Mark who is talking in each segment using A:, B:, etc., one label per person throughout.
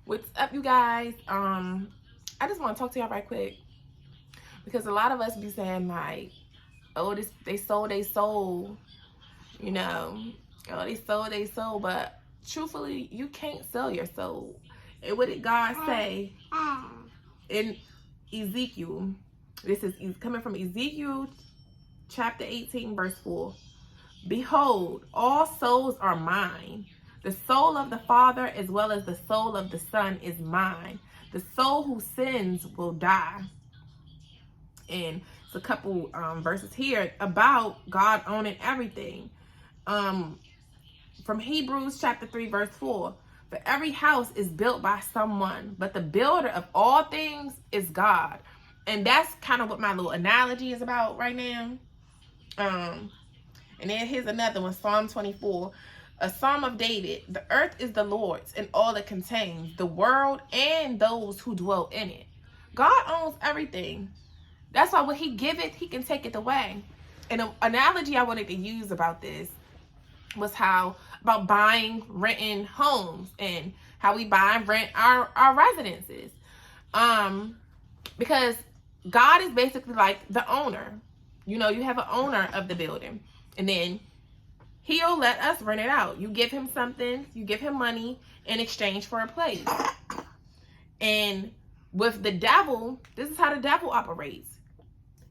A: What's up, you guys? I just want to talk to y'all right quick because a lot of us be saying like, oh, they sold their soul, you know, oh, they sold their soul, but truthfully, you can't sell your soul. And what did God say in Ezekiel? This is coming from Ezekiel chapter 18, verse 4. Behold, all souls are mine. The soul of the Father as well as the soul of the Son is mine. The soul who sins will die. And it's a couple verses here about God owning everything. From Hebrews chapter 3, verse 4. For every house is built by someone, but the builder of all things is God. And that's kind of what my little analogy is about right now. And then here's another one, Psalm 24. A psalm of David. The earth is the Lord's and all it contains, the world and those who dwell in it. God owns everything. That's why when he give it, he can take it away. And an analogy I wanted to use about this was about buying, renting homes and how we buy and rent our residences. Because God is basically like the owner. You know, you have an owner of the building. And then he'll let us rent it out. You give him something, you give him money in exchange for a place. And with the devil, this is how the devil operates.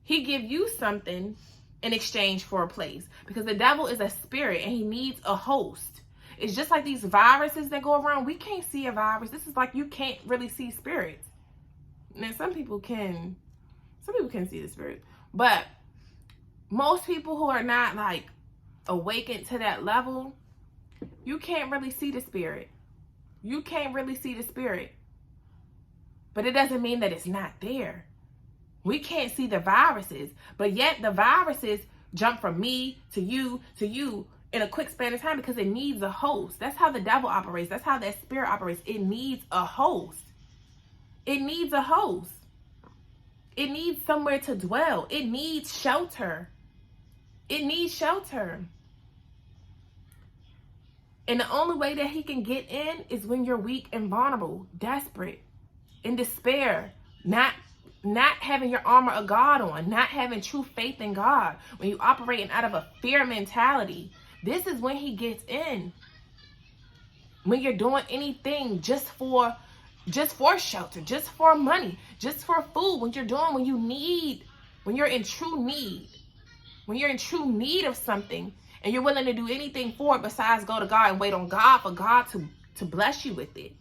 A: He give you something in exchange for a place. Because the devil is a spirit and he needs a host. It's just like these viruses that go around. We can't see a virus. This is like you can't really see spirits. Now some people can see the spirit. But most people who are not like awakened to that level, you can't really see the spirit. You can't really see the spirit. But it doesn't mean that it's not there. We can't see the viruses, but yet the viruses jump from me to you in a quick span of time because it needs a host. That's how the devil operates. That's how that spirit operates. It needs a host. It needs a host. It needs somewhere to dwell. It needs shelter. It needs shelter. And the only way that he can get in is when you're weak and vulnerable, desperate, in despair, not having your armor of God on, not having true faith in God. When you operating out of a fear mentality, this is when he gets in. When you're doing anything just for shelter, just for money, just for food, when you're in true need of something, and you're willing to do anything for it besides go to God and wait on God for God to bless you with it.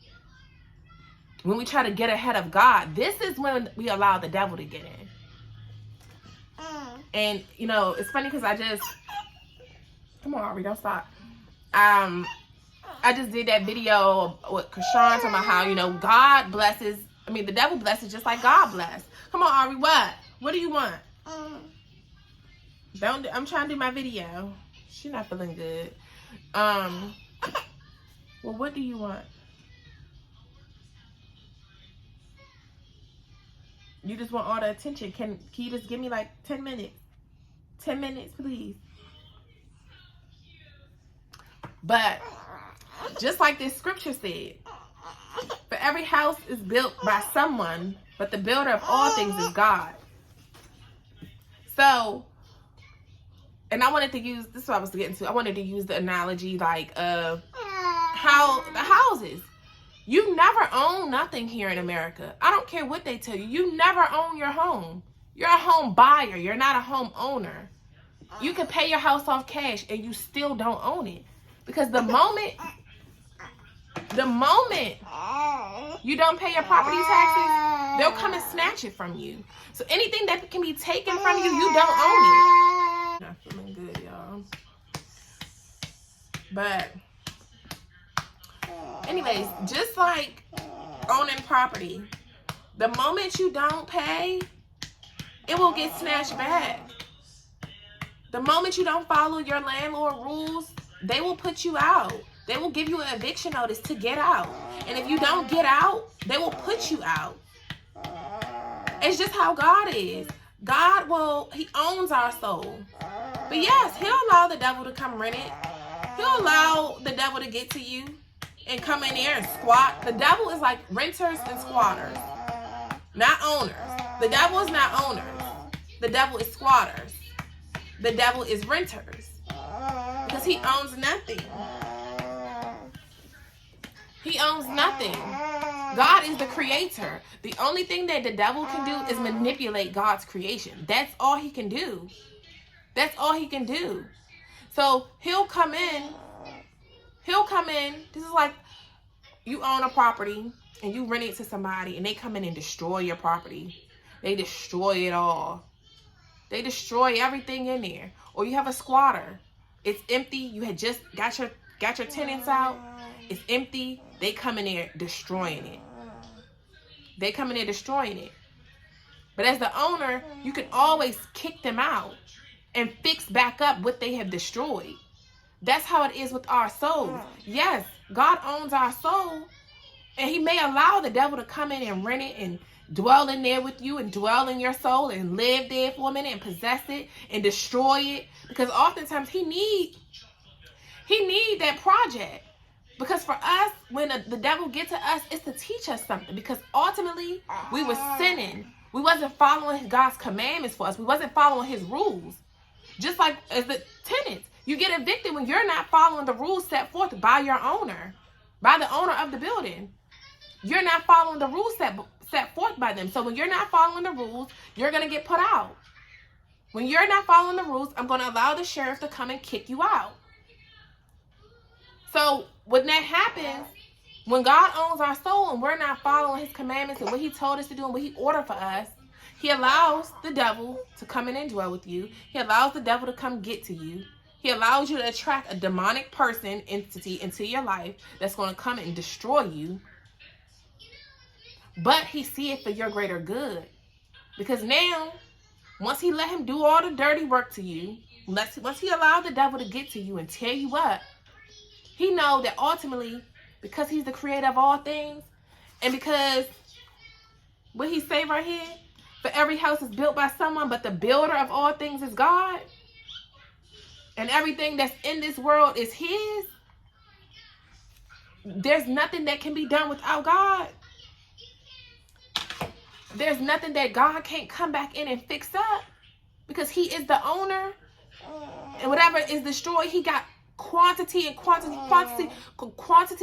A: When we try to get ahead of God, this is when we allow the devil to get in. And, you know, it's funny because come on, Ari, don't stop. I just did that video with Krishan talking about how, you know, the devil blesses just like God bless. Come on, Ari, what? What do you want? I'm trying to do my video. She's not feeling good. Well, what do you want? You just want all the attention. Can you just give me like 10 minutes? 10 minutes, please. But just like this scripture said, for every house is built by someone, but the builder of all things is God. So, and I wanted to use, this is what I was getting to. I wanted to use the analogy like of how the houses. You never own nothing here in America. I don't care what they tell you. You never own your home. You're a home buyer. You're not a home owner. You can pay your house off cash and you still don't own it. Because the moment you don't pay your property taxes, they'll come and snatch it from you. So anything that can be taken from you, you don't own it. Not feeling good, y'all. But anyways, just like owning property, the moment you don't pay, it will get snatched back. The moment you don't follow your landlord rules, they will put you out. They will give you an eviction notice to get out. And if you don't get out, they will put you out. It's just how God is. He owns our soul. But yes, he'll allow the devil to come rent it. He'll allow the devil to get to you. and come in there and squat. The devil is like renters and squatters, not owners. The devil is not owners. The devil is squatters. The devil is renters because he owns nothing. He owns nothing. God is the creator. The only thing that the devil can do is manipulate God's creation. That's all he can do. That's all he can do. So he'll come in. This is like you own a property and you rent it to somebody and they come in and destroy your property. They destroy it all. They destroy everything in there. Or you have a squatter. It's empty. You had just got your tenants out. It's empty. They come in there destroying it. They come in there destroying it. But as the owner, you can always kick them out and fix back up what they have destroyed. That's how it is with our souls. Yes, God owns our soul. And he may allow the devil to come in and rent it and dwell in there with you and dwell in your soul and live there for a minute and possess it and destroy it. Because oftentimes he need that project. Because for us, when the devil gets to us, it's to teach us something. Because ultimately, we were sinning. We wasn't following God's commandments for us. We wasn't following his rules. Just like as the tenants, you get evicted when you're not following the rules set forth by your owner, by the owner of the building. You're not following the rules set forth by them. So when you're not following the rules, you're going to get put out. When you're not following the rules, I'm going to allow the sheriff to come and kick you out. So when that happens, when God owns our soul and we're not following his commandments and what he told us to do and what he ordered for us, he allows the devil to come in and dwell with you. He allows the devil to come get to you. He allows you to attract a demonic person, entity into your life that's going to come and destroy you. But he see it for your greater good. Because now, once he let him do all the dirty work to you, once he allowed the devil to get to you and tear you up, he know that ultimately, because he's the creator of all things, and because what he say right here, for every house is built by someone, but the builder of all things is God, and everything that's in this world is his, there's nothing that can be done without God. There's nothing that God can't come back in and fix up, because he is the owner, and whatever is destroyed, he got quantity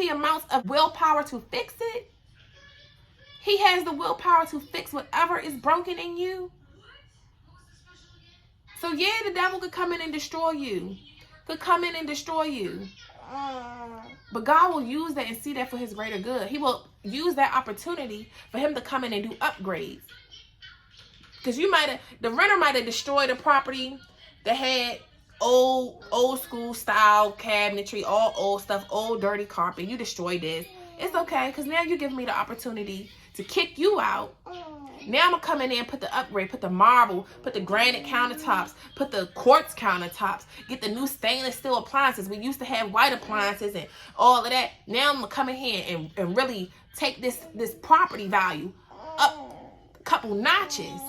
A: amounts of willpower to fix it. He has the willpower to fix whatever is broken in you. So yeah, the devil could come in and destroy you. But God will use that and see that for his greater good. He will use that opportunity for him to come in and do upgrades. Because the renter might have destroyed a property that had old school style cabinetry, all old stuff, old dirty carpet. You destroyed this. It's okay, because now you're giving me the opportunity to kick you out. Now I'm going to come in there and put the upgrade, put the marble, put the granite countertops, put the quartz countertops, get the new stainless steel appliances. We used to have white appliances and all of that. Now I'm going to come in here and really take this property value up a couple notches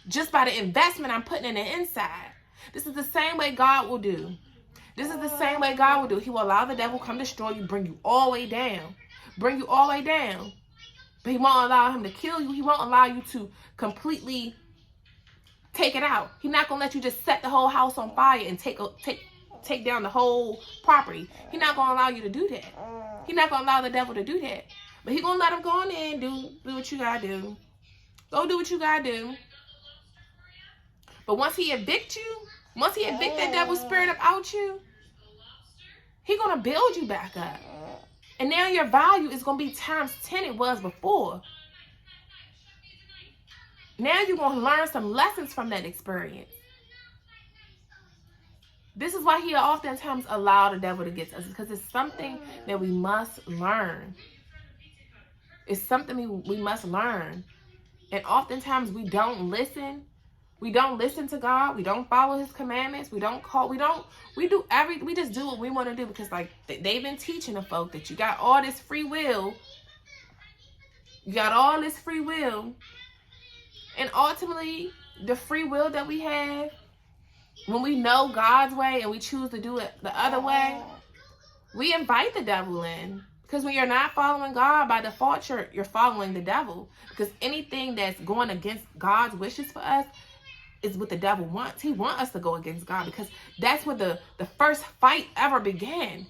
A: just by the investment I'm putting in the inside. This is the same way God will do. He will allow the devil to come destroy you, bring you all the way down. But he won't allow him to kill you. He won't allow you to completely take it out. He's not going to let you just set the whole house on fire and take down the whole property. He's not going to allow you to do that. He's not going to allow the devil to do that. But he's going to let him go in there and do what you got to do. Go do what you got to do. But once he evict that devil spirit up out you, he's going to build you back up. And now your value is going to be times 10 it was before. Now you're going to learn some lessons from that experience. This is why he oftentimes allow the devil to get to us, because it's something that we must learn. It's something we must learn. And oftentimes we don't listen. We don't listen to God. We don't follow his commandments. We just do what we want to do, because like they've been teaching the folk that you got all this free will. And ultimately, the free will that we have, when we know God's way and we choose to do it the other way, we invite the devil in. Because when you're not following God, by default, you're following the devil. Because anything that's going against God's wishes for us is what the devil wants. He wants us to go against God, because that's what the first fight ever began.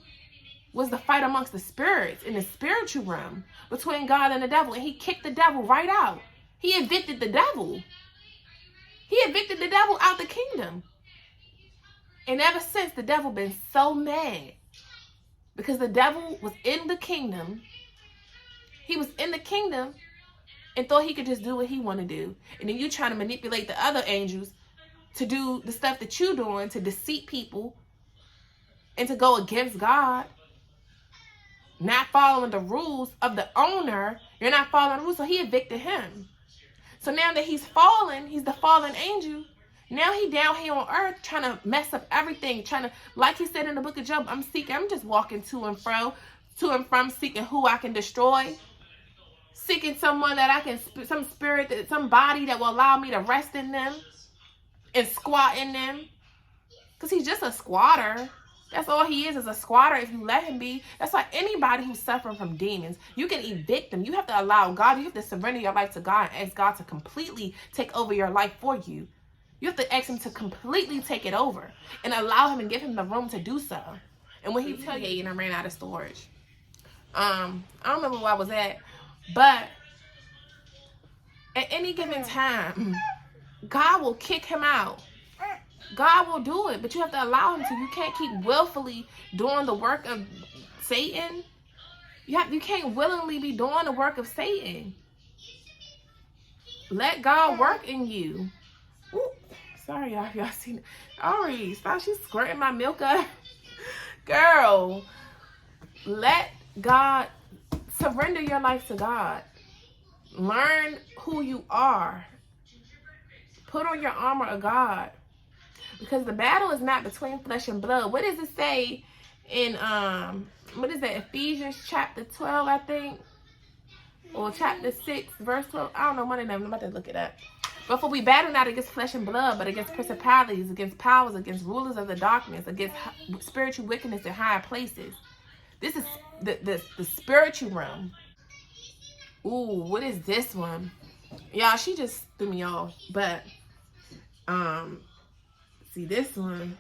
A: Was the fight amongst the spirits in the spiritual realm between God and the devil. And he kicked the devil right out. He evicted the devil. He evicted the devil out the kingdom. And ever since, the devil been so mad. Because the devil was in the kingdom. He was in the kingdom and thought he could just do what he want to do. And then you trying to manipulate the other angels to do the stuff that you doing, to deceive people and to go against God. Not following the rules of the owner. You're not following the rules, so he evicted him. So now that he's fallen, he's the fallen angel. Now he down here on earth trying to mess up everything. Trying to, like he said in the book of Job, I'm just walking to and from, seeking who I can destroy. Seeking someone that I can, some spirit, some body that will allow me to rest in them and squat in them. Because he's just a squatter. That's all he is a squatter if you let him be. That's like anybody who's suffering from demons. You can evict them. You have to allow God. You have to surrender your life to God and ask God to completely take over your life for you. You have to ask him to completely take it over and allow him and give him the room to do so. And when he tell you, and I ran out of storage. I don't remember where I was at, but at any given time, God will kick him out. God will do it, but you have to allow him to. You can't keep willfully doing the work of Satan. You can't willingly be doing the work of Satan. Let God work in you. Ooh, sorry, y'all seen it. Ari, stop. She's squirting my milk up. Girl, let God, surrender your life to God. Learn who you are. Put on your armor of God. Because the battle is not between flesh and blood. What does it say in, what is that, Ephesians chapter 12, I think? Or chapter 6, verse 12. I don't know, one of them. I'm about to look it up. But for we battle not against flesh and blood, but against principalities, against powers, against rulers of the darkness, against spiritual wickedness in higher places. This is the spiritual realm. Ooh, what is this one? Y'all, she just threw me off. But, see this one.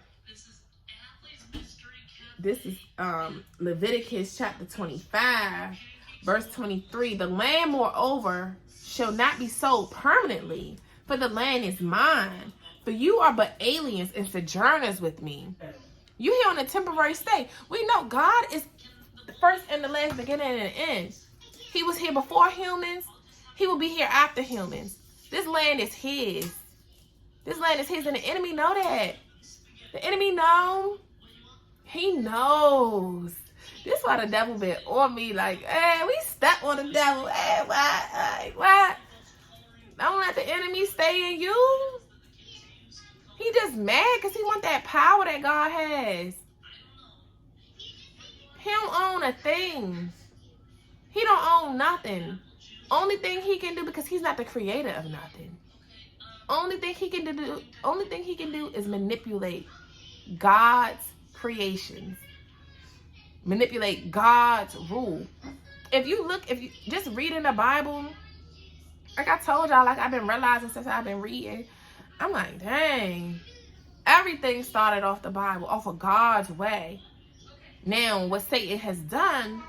A: This is Leviticus chapter 25, verse 23. The land, moreover, shall not be sold permanently, for the land is mine. For you are but aliens and sojourners with me. You here on a temporary stay. We know God is the first and the last, beginning and the end. He was here before humans. He will be here after humans. This land is his. This land is his, and the enemy know that. The enemy know. He knows. This why the devil been on me like, hey, we stuck on the devil. Hey, why? Don't let the enemy stay in you. He just mad because he want that power that God has. He don't own a thing. He don't own nothing. Only thing he can do, because he's not the creator of nothing. Only thing he can do is manipulate God's creations. Manipulate God's rule. If you just read in the Bible, like I told y'all, like I've been realizing since I've been reading, I'm like, dang, everything started off the Bible, off of God's way. Now, what Satan has done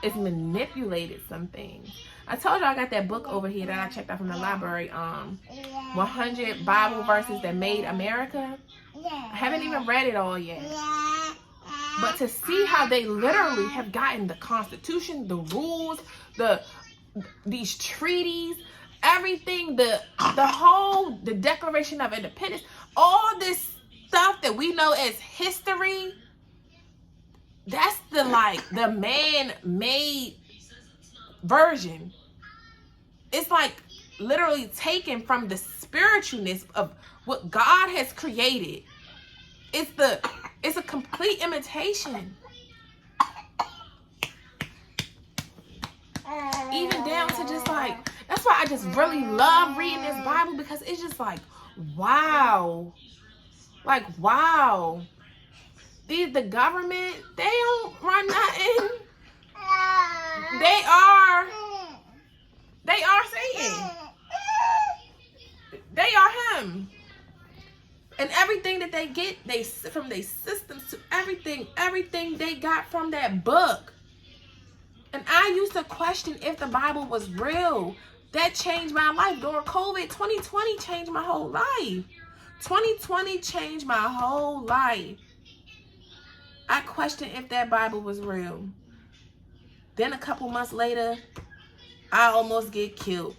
A: is manipulated some things. I told you I got that book over here that I checked out from the library, 100 Bible Verses That Made America. I haven't even read it all yet. But to see how they literally have gotten the Constitution, the rules, these treaties, everything, the Declaration of Independence, all this stuff that we know as history, that's the man-made version. It's like literally taken from the spiritualness of what God has created. It's a complete imitation. Even down to just like, that's why I just really love reading this Bible, because it's just like, wow. Like, wow. The government, they don't run nothing. They are Satan. They are him. And everything that they get, from their systems to everything they got from that book. And I used to question if the Bible was real. That changed my life. During COVID, 2020 changed my whole life. 2020 changed my whole life. I questioned if that Bible was real. Then a couple months later, I almost get killed.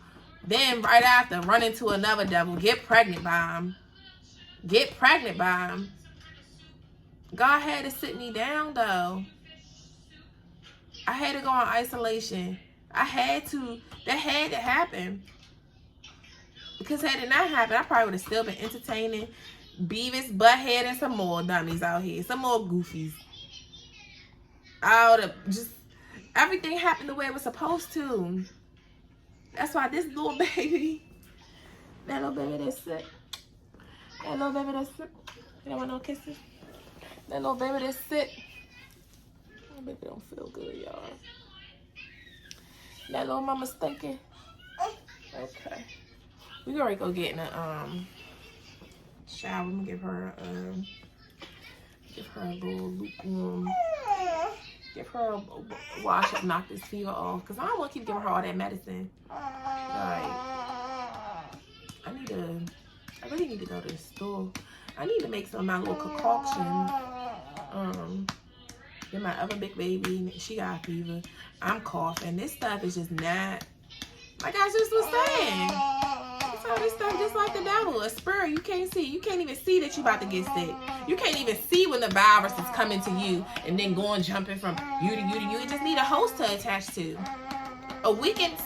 A: Then right after, run into another devil, get pregnant by him. God had to sit me down though. I had to go on isolation. That had to happen. Because had it not happened, I probably would have still been entertaining Beavis, Butthead, and some more dummies out here. Some more goofies. I would have just, everything happened the way it was supposed to. That's why this little baby, that little baby that's sick. You don't want no kisses? That little baby that's sick. That baby don't feel good, y'all. That little mama's thinking. Okay. We already go get in a shower. I'm gonna give her a little lukewarm. Give her a wash up, knock this fever off. Cause I don't want to keep giving her all that medicine. Like, I really need to go to the store. I need to make some of my little concoctions. Then my other big baby, she got a fever. I'm coughing. This stuff is just not, like I just was saying. It's all this stuff just like the devil, a spirit you can't see. You can't even see that you about to get sick. You can't even see when the virus is coming to you and then going jumping from you to you to you. You just need a host to attach to. A weakened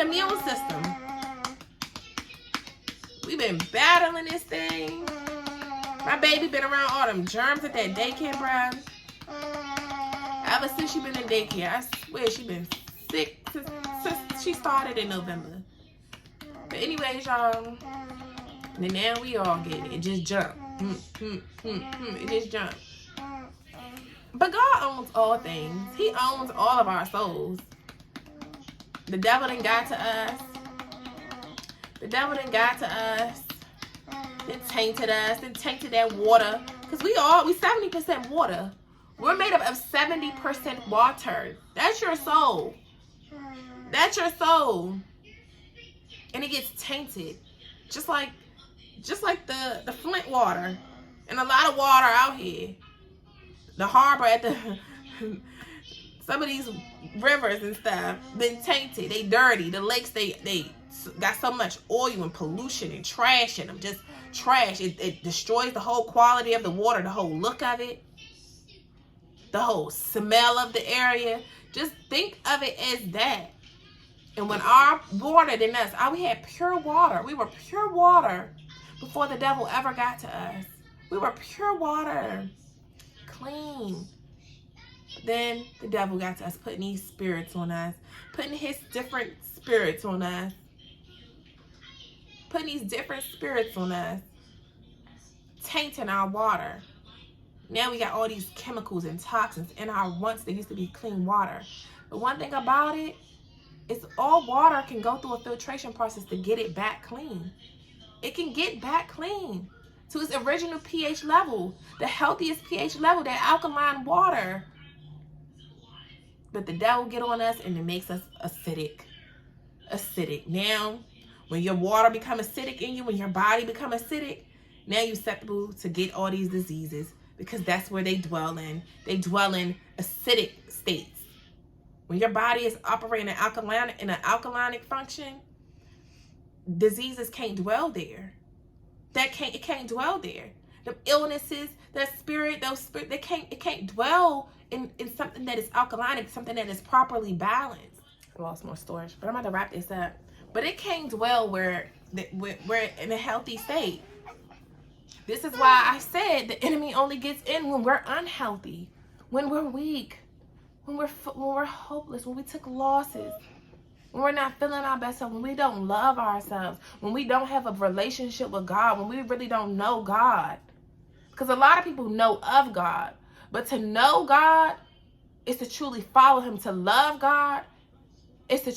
A: immune system. We've been battling this thing. My baby been around all them germs at that daycare, bruh. Ever since she been in daycare, I swear she been sick since she started in November. But anyways, y'all, and now we all get it. It just jumped. It just jumped. But God owns all things. He owns all of our souls. The devil done got to us. It tainted us. It tainted that water. Because we 70% water. We're made up of 70% water. That's your soul. And it gets tainted. Just like the Flint water. And a lot of water out here. The harbor at the some of these rivers and stuff been tainted. They dirty. The lakes they got so much oil and pollution and trash in them. Just trash. It destroys the whole quality of the water, the whole look of it, the whole smell of the area. Just think of it as that. And when our water than us, we had pure water. We were pure water before the devil ever got to us. We were pure water, clean. Then the devil got to us, putting these spirits on us, putting his different spirits on us, tainting our water. Now we got all these chemicals and toxins in our once there used to be clean water. But one thing about it is all water can go through a filtration process to get it back clean. It can get back clean to its original pH level, the healthiest pH level, that alkaline water. But the devil get on us and it makes us acidic. Now, when your water become acidic in you, when your body become acidic, now you're susceptible to get all these diseases because that's where they dwell in. They dwell in acidic states. When your body is operating in an alkalinic function, diseases can't dwell there. It can't dwell there. The illnesses, it can't dwell in something that is alkalinic, something that is properly balanced. I lost more storage, but I'm about to wrap this up. But it can't dwell where we're in a healthy state. This is why I said the enemy only gets in when we're unhealthy, when we're weak, when we're hopeless, when we took losses, when we're not feeling our best self, when we don't love ourselves, when we don't have a relationship with God, when we really don't know God. Because a lot of people know of God, but to know God is to truly follow him, to love God. It's to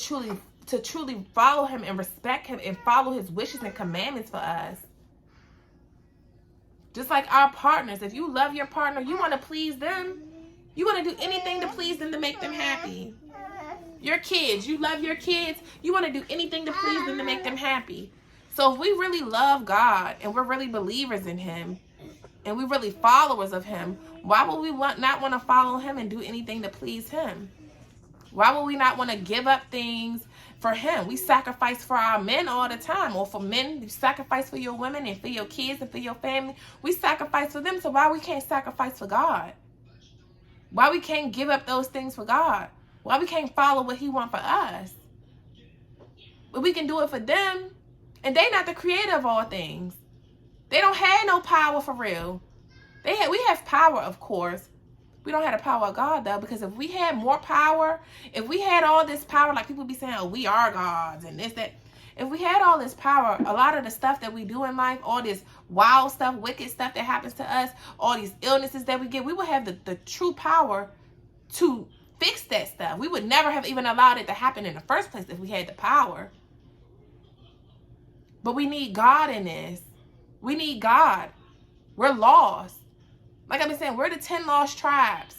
A: truly follow him and respect him and follow his wishes and commandments for us. Just like our partners. If you love your partner, you want to please them. You want to do anything to please them, to make them happy. Your kids, you love your kids. You want to do anything to please them, to make them happy. So if we really love God and we're really believers in him and we're really followers of him, why would we not want to follow him and do anything to please him? Why would we not want to give up things for him? We sacrifice for our men all the time. Or for men, you sacrifice for your women and for your kids and for your family. We sacrifice for them. So why we can't sacrifice for God? Why we can't give up those things for God? Why we can't follow what he wants for us? But we can do it for them. And they not the creator of all things. They don't have no power for real. We have power, of course. We don't have the power of God, though, because if we had more power, if we had all this power, like people be saying, oh, we are gods and this, that. If we had all this power, a lot of the stuff that we do in life, all this wild stuff, wicked stuff that happens to us, all these illnesses that we get, we would have the true power to fix that stuff. We would never have even allowed it to happen in the first place if we had the power. But we need God in this. We need God. We're lost. Like I've been saying, we're the 10 lost tribes.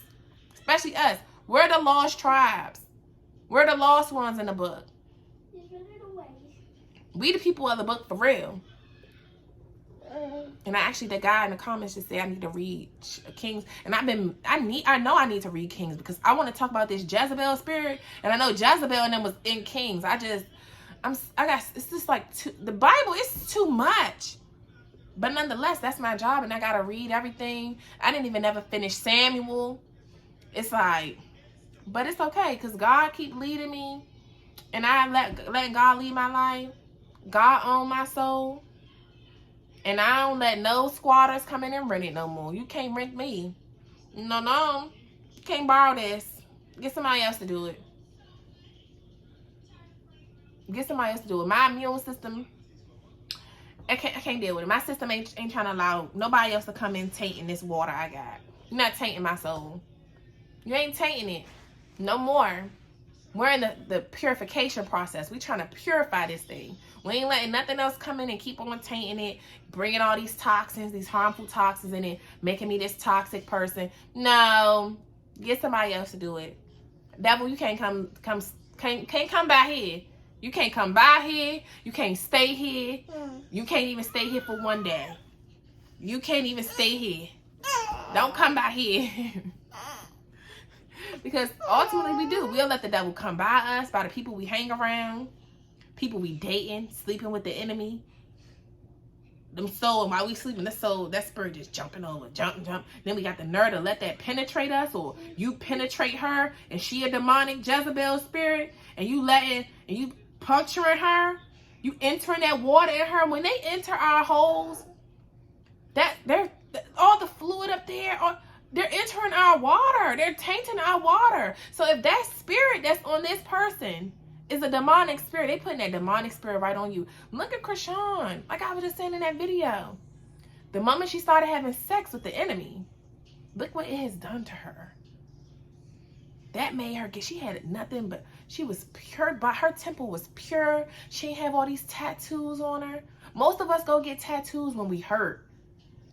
A: Especially us. We're the lost tribes. We're the lost ones in the book. We the people of the book for real. And the guy in the comments just said I need to read Kings. And I know I need to read Kings because I want to talk about this Jezebel spirit. And I know Jezebel and them was in Kings. It's just like the Bible is too much. But nonetheless, that's my job, and I gotta read everything. I didn't even ever finish Samuel. It's like, but it's okay, because God keep leading me, and I let God lead my life. God own my soul. And I don't let no squatters come in and rent it no more. You can't rent me. No. You can't borrow this. Get somebody else to do it. My immune system, I can't deal with it. My system ain't trying to allow nobody else to come in tainting this water I got. You're not tainting my soul. You ain't tainting it. No more. We're in the purification process. We trying to purify this thing. We ain't letting nothing else come in and keep on tainting it, bringing all these toxins, these harmful toxins in it, making me this toxic person. No. Get somebody else to do it. Devil, you can't come by here. You can't come by here. You can't stay here. You can't even stay here for one day. You can't even stay here. Don't come by here. Because ultimately we do. We'll let the devil come by us, by the people we hang around, people we dating, sleeping with the enemy. Them soul, while we sleeping, that spirit just jumping over, jump. Then we got the nerve to let that penetrate us, or you penetrate her, and she a demonic Jezebel spirit, and you puncturing her, you entering that water in her. When they enter our holes, all the fluid up there, they're entering our water. They're tainting our water. So if that spirit that's on this person is a demonic spirit, they putting that demonic spirit right on you. Look at Krishan. Like I was just saying in that video. The moment she started having sex with the enemy, look what it has done to her. That made her she had nothing but, she was pure, but her temple was pure. She didn't have all these tattoos on her. Most of us go get tattoos when we hurt.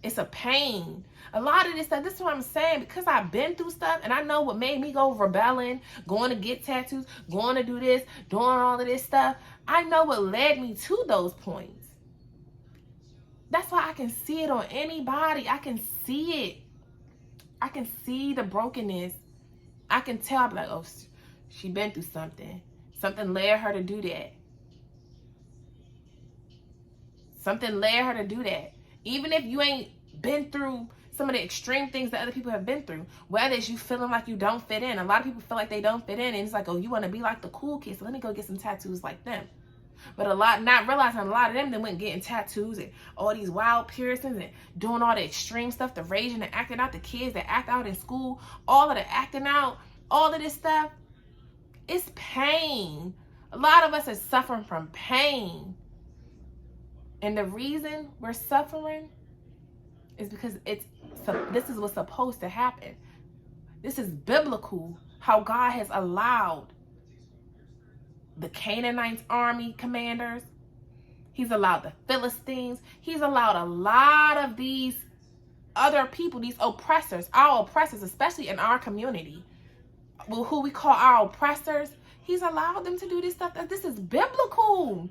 A: It's a pain. A lot of this stuff, this is what I'm saying, because I've been through stuff and I know what made me go rebelling, going to get tattoos, going to do this, doing all of this stuff. I know what led me to those points. That's why I can see it on anybody. I can see it. I can see the brokenness. I can tell, I'm like, oh, she been through something. Something led her to do that. Something led her to do that. Even if you ain't been through some of the extreme things that other people have been through, whether it's you feeling like you don't fit in. A lot of people feel like they don't fit in, and it's like, oh, you want to be like the cool kids, so let me go get some tattoos like them. But not realizing a lot of them went getting tattoos and all these wild piercings and doing all the extreme stuff, the raging and acting out, the kids that act out in school, all of the acting out, all of this stuff. It's pain. A lot of us are suffering from pain. And the reason we're suffering is because this is what's supposed to happen. This is biblical how God has allowed the Canaanites army commanders, he's allowed the Philistines, he's allowed a lot of these other people, these oppressors, our oppressors, especially in our community, who we call our oppressors, he's allowed them to do this stuff. This is biblical.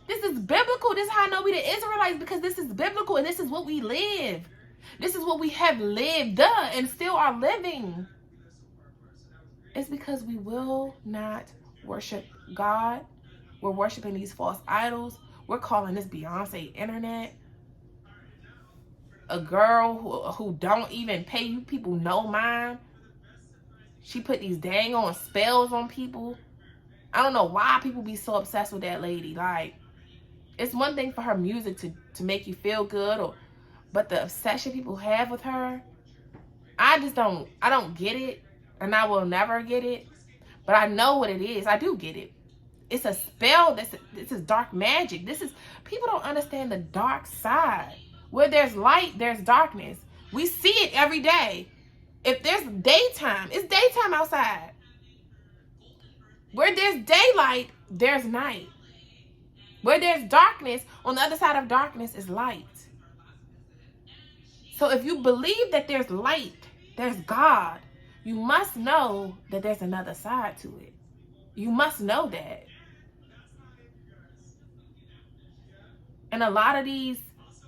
A: This is biblical. This is how I know we the Israelites, because this is biblical and this is what we live. This is what we have lived and still are living. It's because we will not worship God. We're worshiping these false idols. We're calling this Beyonce internet. A girl who don't even pay you people no mind. She put these dang on spells on people. I don't know why people be so obsessed with that lady. Like, it's one thing for her music to make you feel good, but the obsession people have with her, I don't get it, and I will never get it. But I know what it is. I do get it. It's a spell. This is dark magic. People don't understand the dark side. Where there's light, there's darkness. We see it every day. If there's daytime, it's daytime outside. Where there's daylight, there's night. Where there's darkness, on the other side of darkness is light. So if you believe that there's light, there's God, you must know that there's another side to it. You must know that. And a lot of these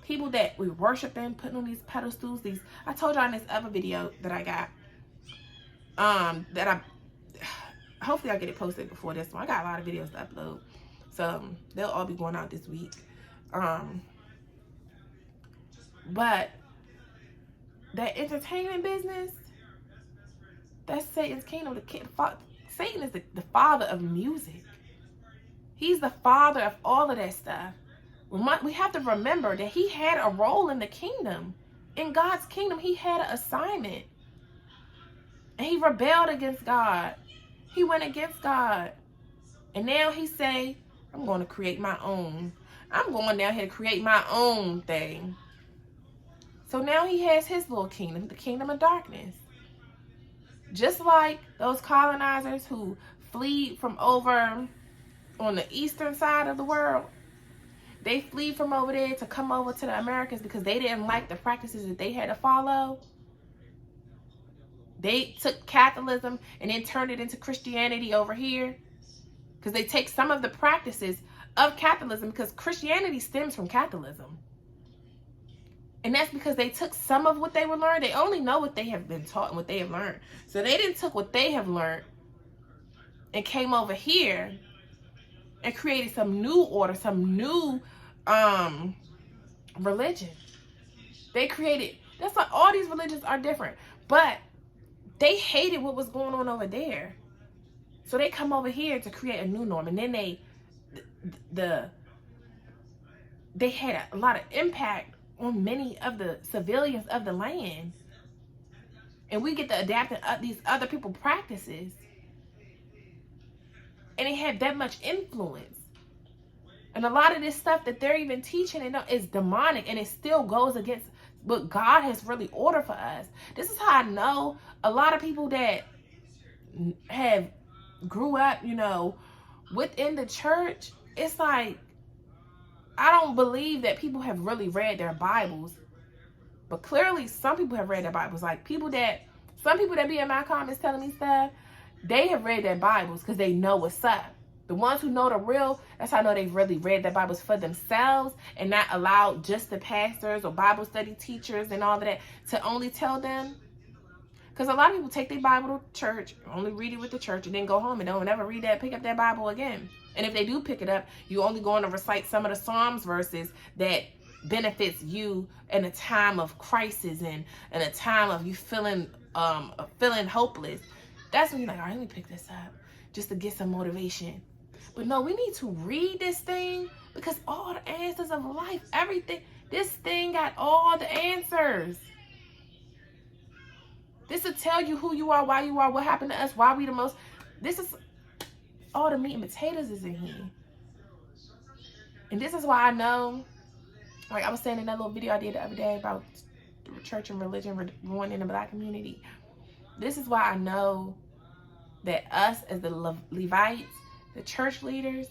A: people that we worship and putting on these pedestals, I told y'all in this other video that I got, hopefully I'll get it posted before this one. I got a lot of videos to upload, so they'll all be going out this week. But that entertainment business, that's Satan's kingdom. Satan is the father of music. He's the father of all of that stuff. We have to remember that he had a role in the kingdom. In God's kingdom, he had an assignment. And he rebelled against God. He went against God. And now he say, I'm going to create my own. I'm going down here to create my own thing. So now he has his little kingdom, the kingdom of darkness. Just like those colonizers who fled from over on the eastern side of the world. They fled from over there to come over to the Americas because they didn't like the practices that they had to follow. They took Catholicism and then turned it into Christianity over here. Because they take some of the practices of Catholicism, because Christianity stems from Catholicism. And that's because they took some of what they were learned. They only know what they have been taught and what they have learned. So they didn't took what they have learned and came over here and created some new order, some new religion. They created, that's why all these religions are different. But they hated what was going on over there. So they come over here to create a new norm. And then they had a lot of impact on many of the civilians of the land. And we get to adapt these other people's practices. And it had that much influence. And a lot of this stuff that they're even teaching is demonic, and it still goes against what God has really ordered for us. This is how I know a lot of people that have grew up, within the church, it's like, I don't believe that people have really read their Bibles. But clearly some people have read their Bibles. Like some people that be in my comments telling me stuff, they have read their Bibles because they know what's up. The ones who know the real, that's how I know they've really read their Bibles for themselves and not allowed just the pastors or Bible study teachers and all of that to only tell them. Because a lot of people take their Bible to church, only read it with the church, and then go home and don't ever pick up that Bible again. And if they do pick it up, you only going to recite some of the Psalms verses that benefits you in a time of crisis and in a time of you feeling hopeless. That's when you're like, all right, let me pick this up just to get some motivation. But no, we need to read this thing, because all the answers of life, everything, this thing got all the answers. This will tell you who you are, why you are, what happened to us, why we the most. This is all the meat and potatoes is in here. And this is why I know, like I was saying in that little video I did the other day about church and religion ruining the Black community. This is why I know that us as the Levites, the church leaders,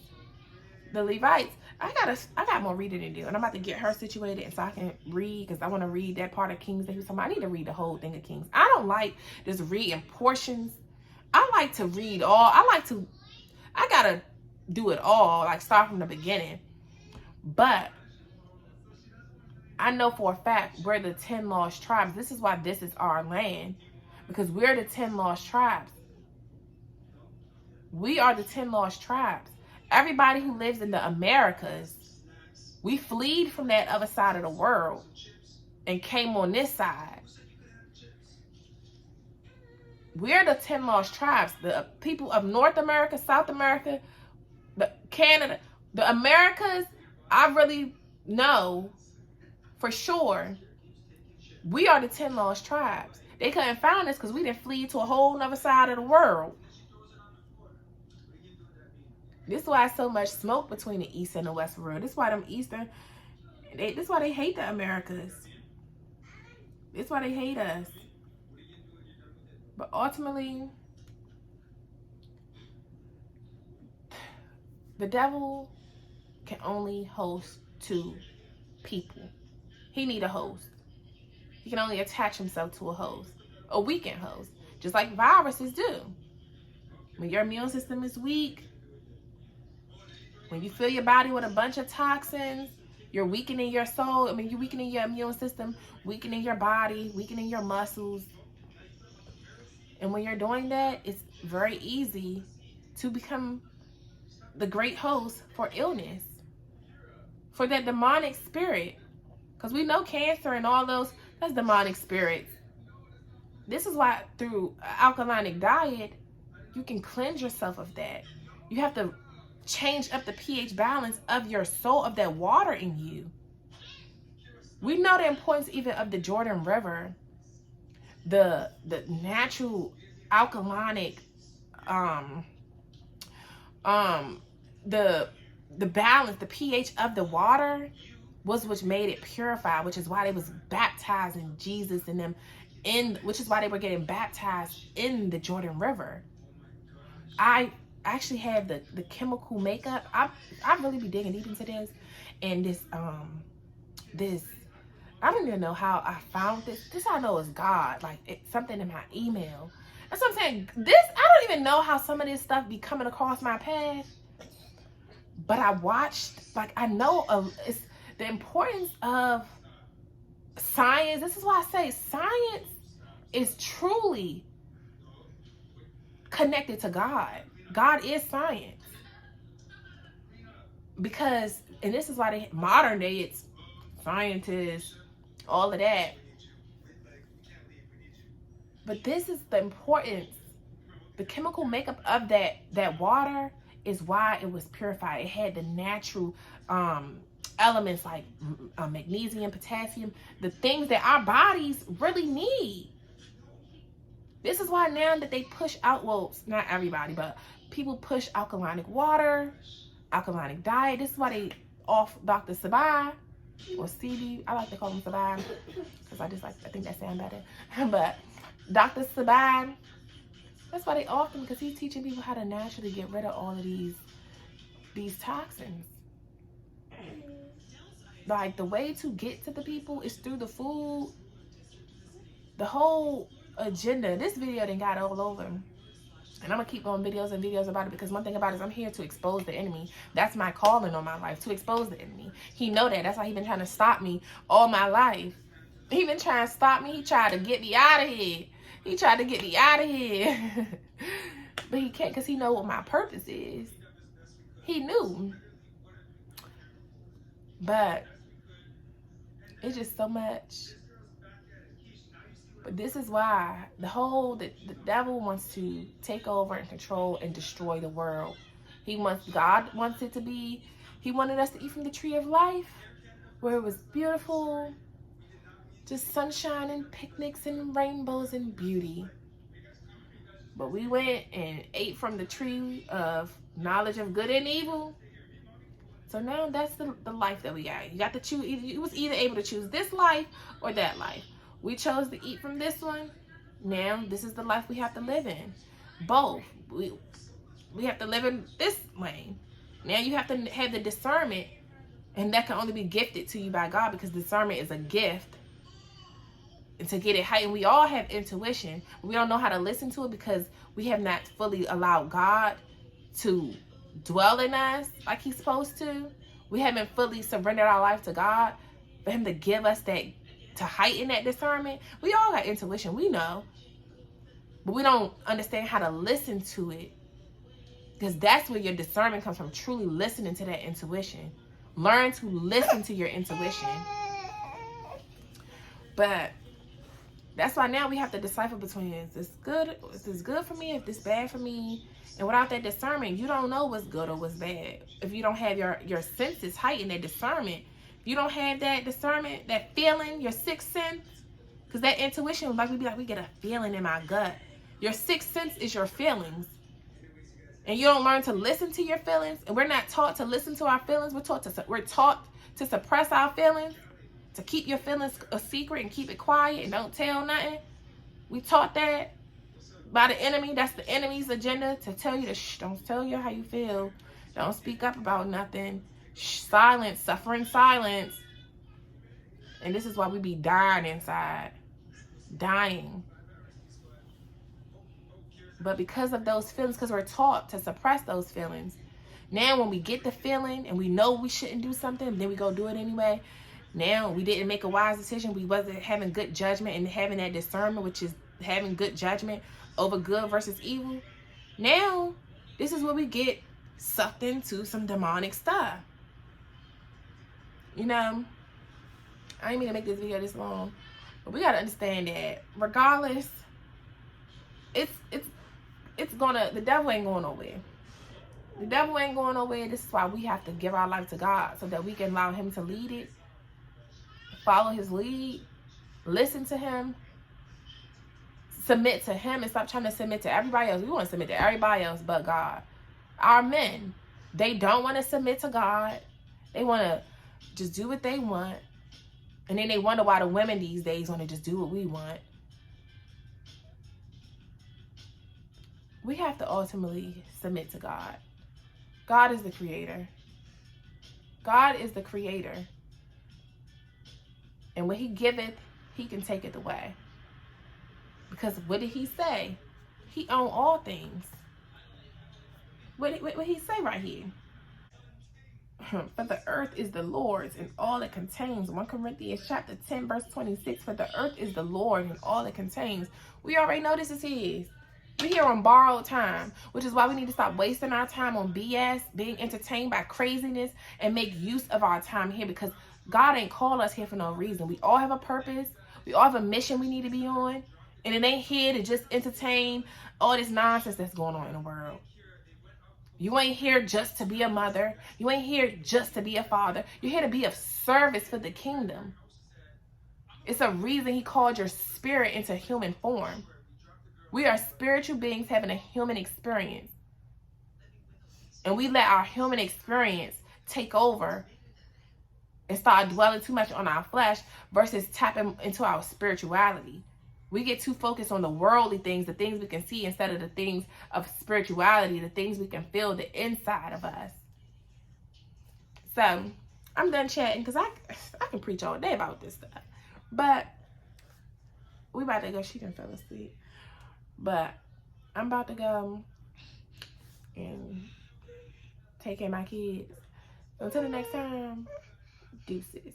A: the Levites, I got more reading to do, and I'm about to get her situated and so I can read, because I want to read that part of Kings that he was talking about. I need to read the whole thing of Kings. I don't like just reading portions. I like to read all. I gotta do it all, like start from the beginning. But I know for a fact we're the 10 lost tribes. This is why this is our land, because we're the 10 lost tribes. We are the 10 lost tribes. Everybody who lives in the Americas, we fled from that other side of the world and came on this side. We're the 10 lost tribes. The people of North America, South America, Canada, the Americas, I really know for sure we are the 10 lost tribes. They couldn't find us because we didn't flee to a whole nother side of the world. This is why so much smoke between the East and the West world. This is why them Eastern, this is why they hate the Americas. This is why they hate us. But ultimately, the devil can only host 2 people. He need a host. He can only attach himself to a host, a weakened host, just like viruses do. When your immune system is weak, when you fill your body with a bunch of toxins, you're weakening your soul. I mean, you're weakening your immune system, weakening your body, weakening your muscles. And when you're doing that, it's very easy to become the great host for illness, for that demonic spirit. Because we know cancer and all those, that's demonic spirits. This is why through alkalinic diet, you can cleanse yourself of that. You have to change up the pH balance of your soul, of that water in you. We know the importance even of the Jordan River, the natural alkalinic, the balance, the pH of the water was which made it purified, which is why they was baptizing Jesus and them which is why they were getting baptized in the Jordan River. I actually have the chemical makeup. I really be digging deep into this, and this I don't even know how I found this. This I know is God, like it's something in my email. That's what I'm saying. This, I don't even know how some of this stuff be coming across my path, but I watched, like I know it's the importance of science. This is why I say science is truly connected to God. God is science. Because, and this is why modern day, it's scientists, all of that. But this is the importance. The chemical makeup of that water is why it was purified. It had the natural elements like magnesium, potassium, the things that our bodies really need. This is why now that they push out, well, not everybody, but people push alkalinic water, alkalinic diet. This is why they off Dr. Sabai or CB. I like to call him Sabai because I think that sounds better. But Dr. Sabai, that's why they off him, because he's teaching people how to naturally get rid of all of these toxins. Like the way to get to the people is through the food. The whole agenda. This video done got all over. And I'm gonna keep going videos and videos about it, because one thing about it is I'm here to expose the enemy. That's my calling on my life, to expose the enemy. He know that. That's why he been trying to stop me all my life. He been trying to stop me. He tried to get me out of here. He tried to get me out of here. But he can't, because he know what my purpose is. He knew. But it's just so much. But this is why the devil wants to take over and control and destroy the world. God wants it to be, he wanted us to eat from the tree of life, where it was beautiful, just sunshine and picnics and rainbows and beauty. But we went and ate from the tree of knowledge of good and evil. So now that's the life that we got. You got to choose. You was either able to choose this life or that life. We chose to eat from this one. Now this is the life we have to live in. both. We have to live in this way. Now you have to have the discernment, and that can only be gifted to you by God, because discernment is a gift. And to get it heightened, we all have intuition. We don't know how to listen to it because we have not fully allowed God to dwell in us like he's supposed to. We haven't fully surrendered our life to God for him to give us that, to heighten that discernment. We all got intuition, we know, but we don't understand how to listen to it, because that's where your discernment comes from, truly listening to that intuition. Learn to listen to your intuition. But that's why now we have to decipher between, is this good for me, if this bad for me? And without that discernment, you don't know what's good or what's bad. If you don't have your senses heightened, that discernment, if you don't have that discernment, that feeling, your sixth sense, because that intuition, like we get a feeling in my gut. Your sixth sense is your feelings. And you don't learn to listen to your feelings, and we're not taught to listen to our feelings. We're taught to suppress our feelings, to keep your feelings a secret and keep it quiet and don't tell nothing. We taught that by the enemy. That's the enemy's agenda, to tell you to shh, don't tell you how you feel. Don't speak up about nothing. Shh, silence, suffering silence. And this is why we be dying inside. Dying. But because of those feelings, because we're taught to suppress those feelings, now when we get the feeling and we know we shouldn't do something, then we go do it anyway. Now we didn't make a wise decision. We wasn't having good judgment and having that discernment, which is having good judgment over good versus evil. Now, this is where we get sucked into some demonic stuff. You know, I didn't mean to make this video this long, but we got to understand that regardless, the devil ain't going nowhere. The devil ain't going nowhere. This is why we have to give our life to God, so that we can allow him to lead it, follow his lead, listen to him, submit to him, and stop trying to submit to everybody else. We want to submit to everybody else but God. Our men, they don't want to submit to God. They want to just do what they want. And then they wonder why the women these days want to just do what we want. We have to ultimately submit to God. God is the creator. God is the creator. And when he giveth, he can take it away. Because what did he say? He owns all things. What did he say right here? For the earth is the Lord's and all it contains. 1 Corinthians chapter 10 verse 26. For the earth is the Lord and all it contains. We already know this is his. We're here on borrowed time, which is why we need to stop wasting our time on BS, being entertained by craziness, and make use of our time here, because God ain't called us here for no reason. We all have a purpose. We all have a mission we need to be on. And it ain't here to just entertain all this nonsense that's going on in the world. You ain't here just to be a mother. You ain't here just to be a father. You're here to be of service for the kingdom. It's a reason he called your spirit into human form. We are spiritual beings having a human experience. And we let our human experience take over and start dwelling too much on our flesh versus tapping into our spirituality. We get too focused on the worldly things, the things we can see, instead of the things of spirituality, the things we can feel the inside of us. So, I'm done chatting because I can preach all day about this stuff. But we about to go. She done fell asleep. But I'm about to go and take care of my kids. Until the next time, deuces.